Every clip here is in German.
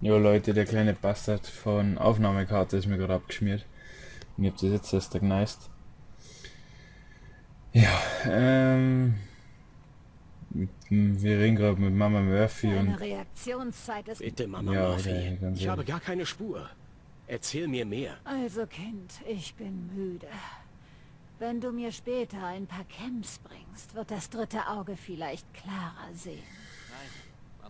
Jo Leute, der kleine Bastard von Aufnahmekarte ist mir gerade abgeschmiert. Und ich hab das jetzt erst geniced. Ja, wir reden gerade mit Mama Murphy und Deine Reaktionszeit ist... Bitte, Mama ja, Murphy. ganz Ich habe ehrlich. gar keine Spur. Erzähl mir mehr. Also Kind, ich bin müde. Wenn du mir später ein paar Camps bringst, wird das dritte Auge vielleicht klarer sehen. Nein,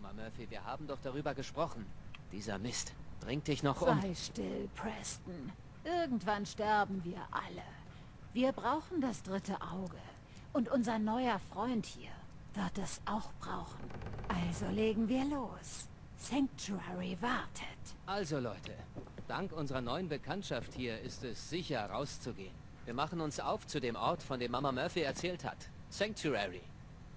Mama Murphy, wir haben doch darüber gesprochen. Dieser Mist bringt dich noch um. Sei still, Preston. Irgendwann sterben wir alle. Wir brauchen das dritte Auge. Und unser neuer Freund hier wird es auch brauchen. Also legen wir los. Sanctuary wartet. Also Leute, dank unserer neuen Bekanntschaft hier ist es sicher rauszugehen. Wir machen uns auf zu dem Ort, von dem Mama Murphy erzählt hat. Sanctuary.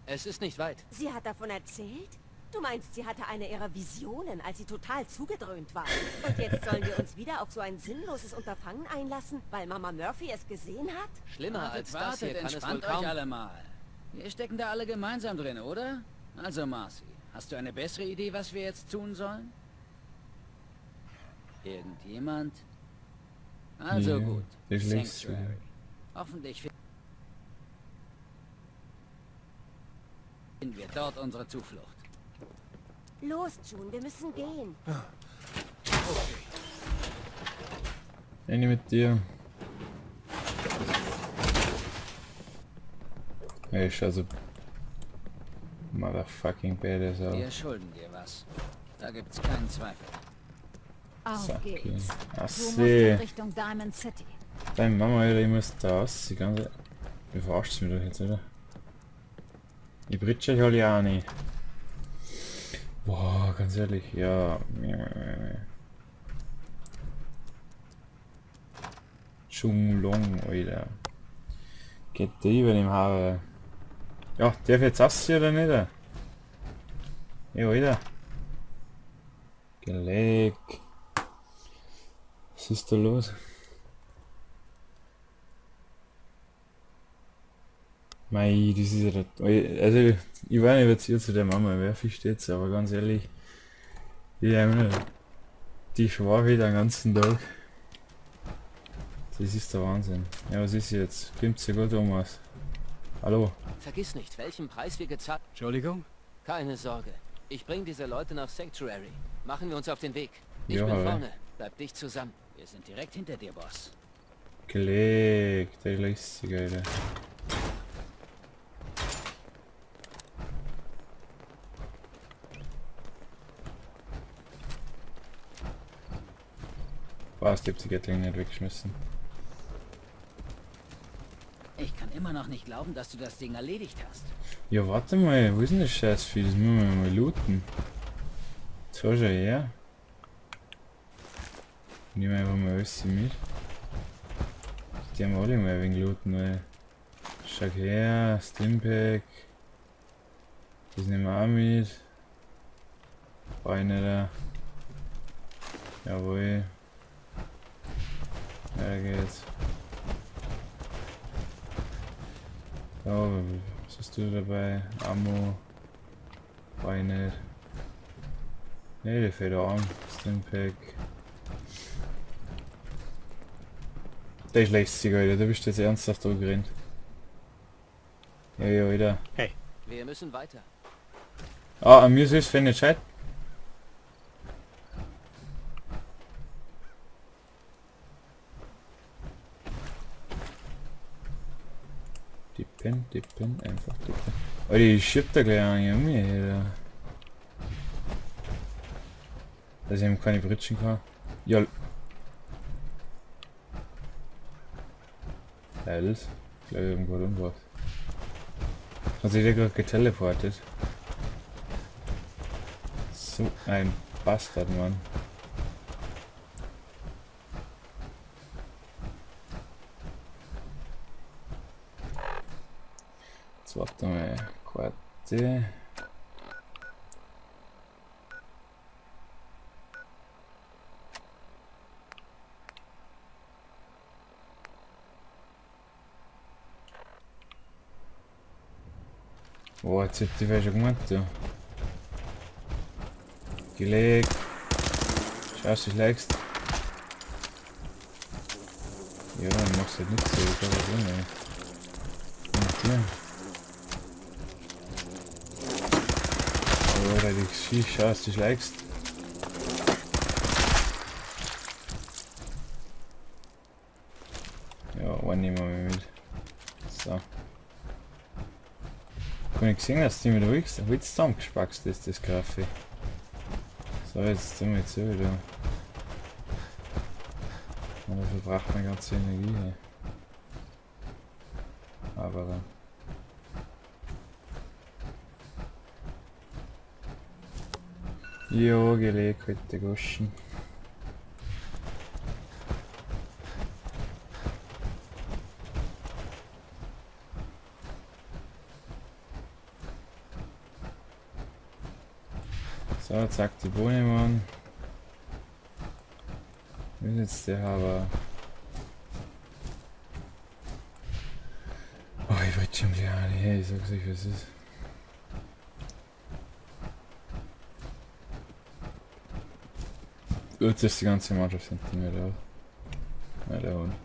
Es ist nicht weit. Sie hat davon erzählt? Du meinst, sie hatte eine ihrer Visionen, als sie total zugedröhnt war. Und jetzt sollen wir uns wieder auf so ein sinnloses Unterfangen einlassen, weil Mama Murphy es gesehen hat? Schlimmer als das hier kann es wohl entspannt euch kaum... alle mal. Wir stecken da alle gemeinsam drin, oder? Also Marcy, hast du eine bessere Idee, was wir jetzt tun sollen? Irgendjemand? Also Ja, gut. ich lese Sanctuary. Hoffentlich finden wir dort unsere Zuflucht. Los, June, wir müssen gehen. Ende mit dir. Er ist also motherfucking badass Wir aus. schulden dir was. Da gibt's keinen Zweifel. Auf So, okay. geht's. Ach, Du musst seh. in Richtung Diamond City. Deine Mama, Alter, ich muss da raus. Die ganze... Wie verarscht mich doch jetzt, oder? Ich britsche euch alle auch nicht. Boah, ganz ehrlich, ja. Chung Alter. Geht der über dem Haar. Ja, darf ich jetzt aussehen oder nicht? Ja, Alter. Geleg. Was ist da los? Mei, das ist ja der... Also, ich war nicht jetzt hier zu der Mama, wer versteht's, aber ganz ehrlich, die schwach wieder den ganzen Tag. Das ist der Wahnsinn. Ja, was ist jetzt? Klimmt's ja gut um was? Hallo? Vergiss nicht, welchen Preis wir gezahlt... Entschuldigung? Keine Sorge. Ich bringe diese Leute nach Sanctuary. Machen wir uns auf den Weg. Ich Ja, bin aber- vorne. Bleib dicht zusammen. Wir sind direkt hinter dir, Boss. Gelegt, der lässt Alter. Was, die Gatling nicht weggeschmissen. Ich kann immer noch nicht glauben, dass du das Ding erledigt hast. Ja, warte mal, wo ist denn das Scheißvieh? Das müssen wir mal looten. So schon her. Nehmen wir einfach mal alles mit. Die haben alle mal ein wenig looten, weil... Schau her, Stimpack. Das nehmen wir auch mit. Beine da. Jawohl. Ja, geht's. Ja, was hast du dabei? Ammo. Beine. Ne, der fällt auch an. Stimpack. Der ist lästig, Alter. Du bist jetzt ernsthaft gerannt. Ja, ja, Alter. Hey, Wir müssen weiter. Ah, an mir ist es, wenn nicht scheiße. Dippen, einfach dippen. Oh, die schiebt da gleich an um mich, Alter. Dass ich ihm keine Britschen kann. Ja. Alles. Ich glaube, irgendwo umgebracht. Hat sich der gerade geteleportet? So ein Bastard, Mann. Jetzt warte mal. Quarte. Oh, jetzt hat die schon gemacht, ja. Gelegt. Schaust du schlägst. Ja, dann machst du halt nichts, so, ich glaube das auch nicht. Und hier. Aber weil du schießt, schaust du schlägst. Ja, einen nehmen wir mal mit. So. Ich habe gesehen, dass die mit Holz zusammengespackt ist, das Kaffee. So, jetzt sind wir jetzt wieder. Und da verbraucht man ganze Energie. Hey. Aber ja, gelegt heute Goschen. So, zack, die Bohne machen. Wie ist jetzt der aber? Oh, ich wollte schon wieder alle. Hey, ich sag's euch, was ist. Jetzt ist die ganze Mannschaft hinter mir da. Na, da unten.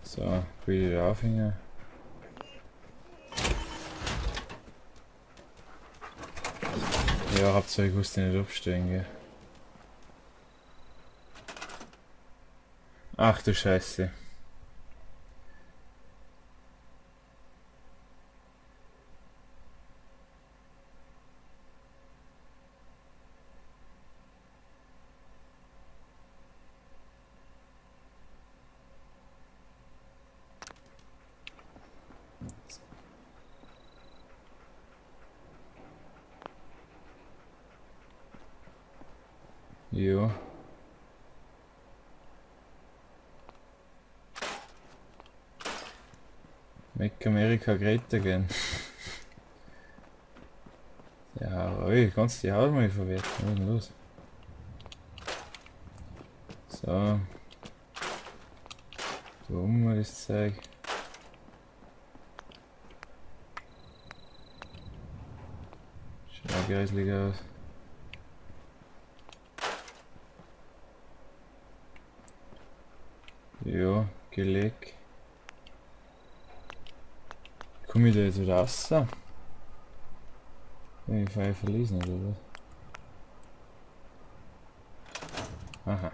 So, wieder aufhängen. Ja, habt ihr gewusst, nicht absteigen, gell? Ach du Scheiße. Jo. Make America Great Again. Ja, oi, kannst die Haut mal verwerten. Was ist denn los? So. Da oben mal das Zeug. Schaut geistig aus. Ja, gelegt. Komme ich da jetzt wieder raus? Wenn ich Feuer verlesen oder was? Aha.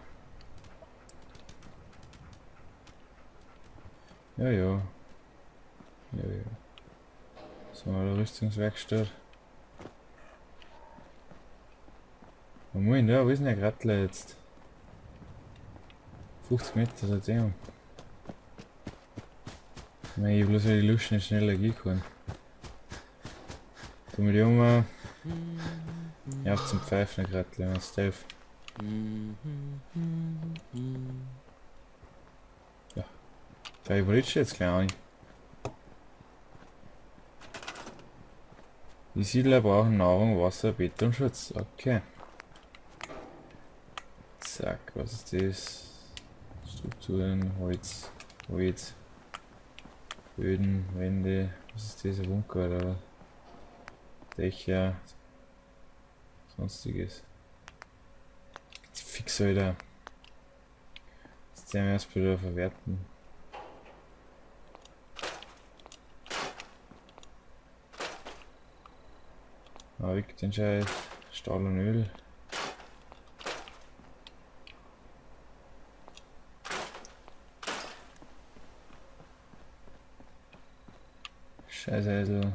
Ja, ja. Ja, ja. So, eine Rüstungswerkstatt. Moment, ja, wo ist denn der Grattler jetzt? 50 Meter seitdem. Ich habe bloß weil die Lust nicht schneller gehen kann. Tu mir die um. Ja, zum Pfeifen gerade, wenn es hilft. Ja. Da überritscht jetzt gleich nicht. Die Siedler brauchen Nahrung, Wasser, Bett und Schutz. Okay. Zack, was ist das? Strukturen, Holz, Holz, Böden, Wände, was ist das, ein Bunker oder was? Dächer, sonstiges. Fix wieder. Jetzt werden wir erst wieder verwerten. Weg den Scheiß, Stahl und Öl. Scheißeisel.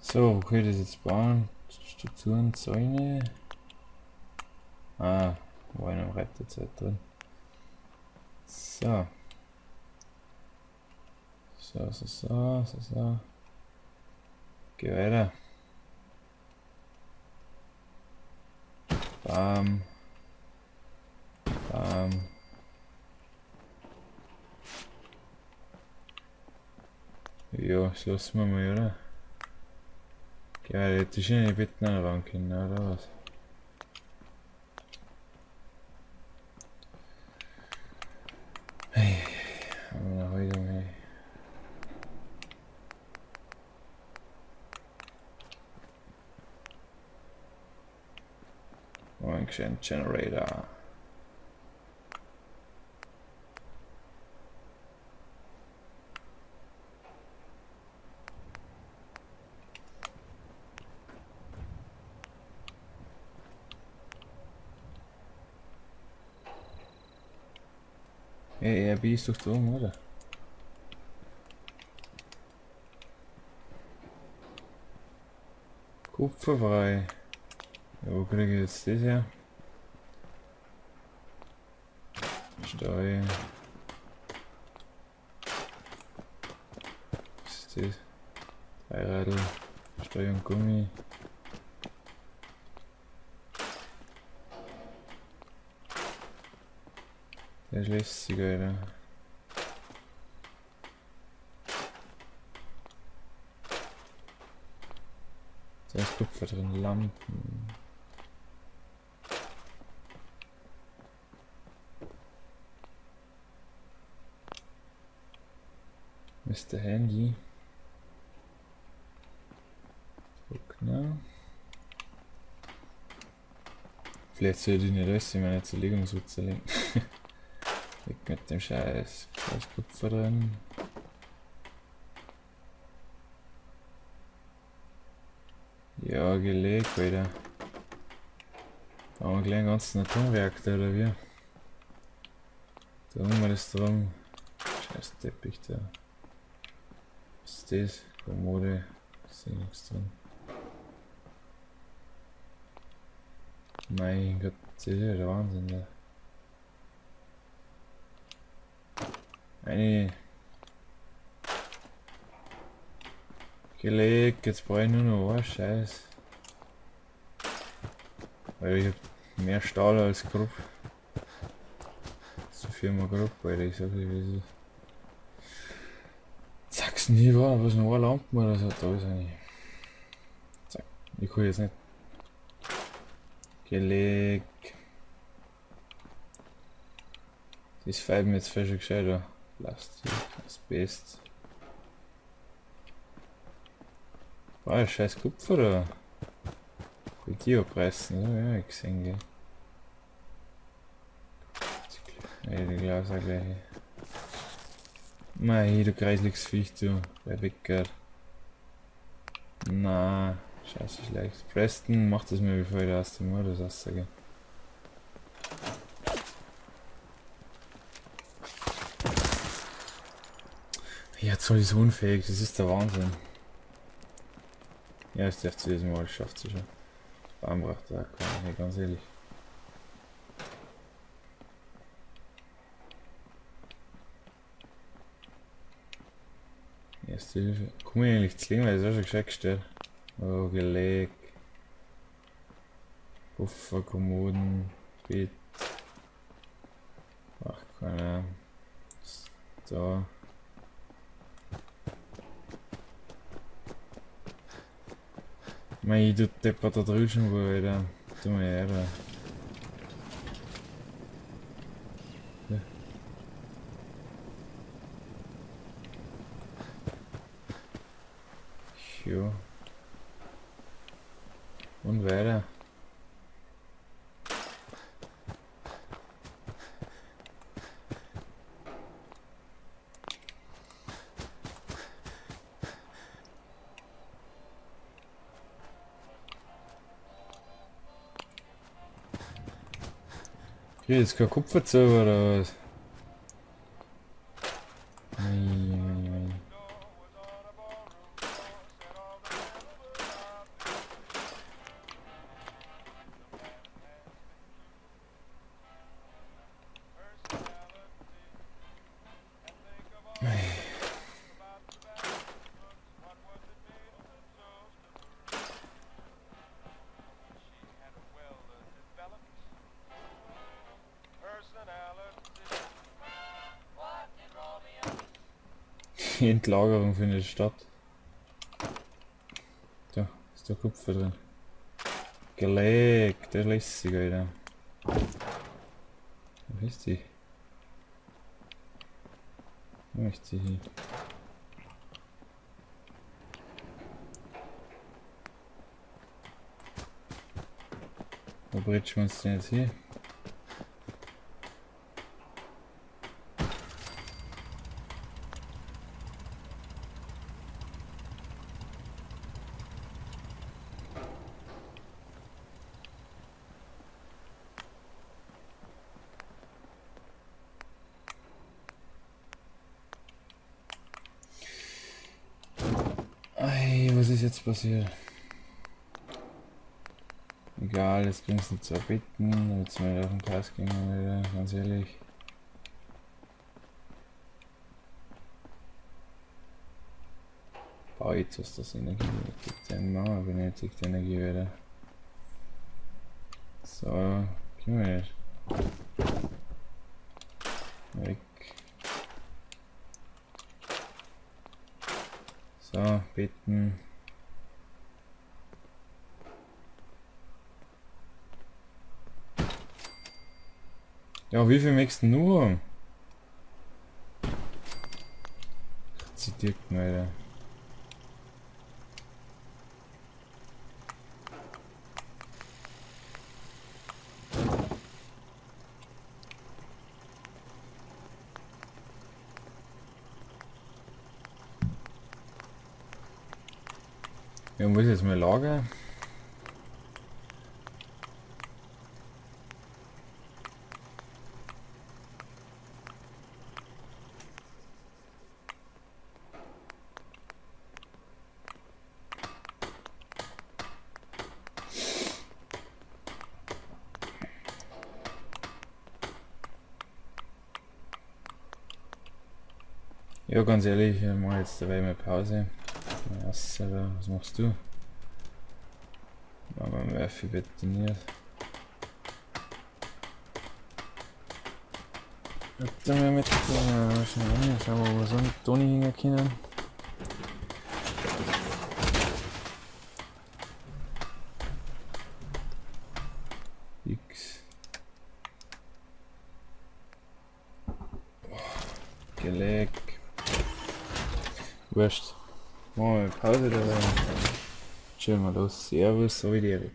So, wo kann ich das jetzt bauen? Strukturen, Zäune. Ah, war in einer Reiterzeit drin. So. So. Geh weiter. Bam. Bam. Ja, das lassen wir mal, oder? Ja, die hätte ich in die Betten ran können, oder was? Oxygen Generator. ERB ist doch da oben, oder? Kupferfrei. Ja, wo kriege ich jetzt das her? Steuer. Was ist das? Dreiradl. Steuer und Gummi. Der ist lässig, Alter. Da ist Kupfer drin, Lampen. Mr. Handy. Guckner. Vielleicht sollte ich nicht alles in meine Zerlegungswitze legen. Weg mit dem Scheiß. Da ist Kupfer drin. Ja, gelegt, Alter. Da haben wir gleich einen ganzen Atomreaktor, oder wie? Da haben wir das drum. Scheiß Teppich da. Was ist das? Kommode. Ist eh nichts drin. Mein Gott, das ist ja der Wahnsinn da. Eine. Gelegt, jetzt brauche ich nur noch was, Scheiß. Weil ich hab mehr Stahl als Grupp. So Firma Grupp, Alter, ich sag dir wie es ist. Sag's nie war, was noch eine Lampe oder so, da ist eine. Zack, ich kann jetzt nicht. Gelegt. Das fällt mir jetzt fast gescheiter. Plastik, Asbest. Boah, scheiß Kupfer da. Kann ich die abreißen, ja, ich gesehen, gell. Ja, die Glas auch gleich. Mei, du kreisliches Viech, du. Wer weggehört. Na, scheiße schlecht. Preston, mach das mir, bevor ich da aus dem Modus aussage. Jetzt soll ich unfähig, das ist der Wahnsinn. Ja, es darf zu diesem Mal, schafft sie schon. Baumbracht da, hey, ganz ehrlich. Erste Hilfe. Komm ich eigentlich zu legen, weil das auch schon gescheit gestellt. Oh, gelegt. Puffer, Kommoden, Bett. Ach, keine Ahnung. Da. Mei, du Deppert da drüben, wo Alter. Tu mir her. Ja. Jo. Und weiter. Hier ist kein Kupferzauber oder was? Mei. Die Entlagerung findet statt. Da ist der Kupfer drin. Gelegt, der lässig, Alter. Wo ist die? Wo ist die hin? Wo britschen wir uns denn jetzt hier? Ei, was ist jetzt passiert? Egal, jetzt bringt es nicht zu erbitten, jetzt mal auf den Pass gehen, wieder, ganz ehrlich. Boah, jetzt was das Energie benötigt, der Mama benötigt Energie wieder. So, gehen wir jetzt. Weg. So, bitten. Ja, wie viel möchtest du nur? Zitiert mal. Ja, wo ist jetzt mein Lager? Ja, ganz ehrlich, ich mache jetzt dabei mal Pause. Was machst du? Mama Murphy betoniert. Dann wir mit schauen wir, wo wir so mit Toni hingehen können. X. Gelegt. Wurscht. Machen wir eine Pause dabei. Chillen wir los. Servus, Aldi.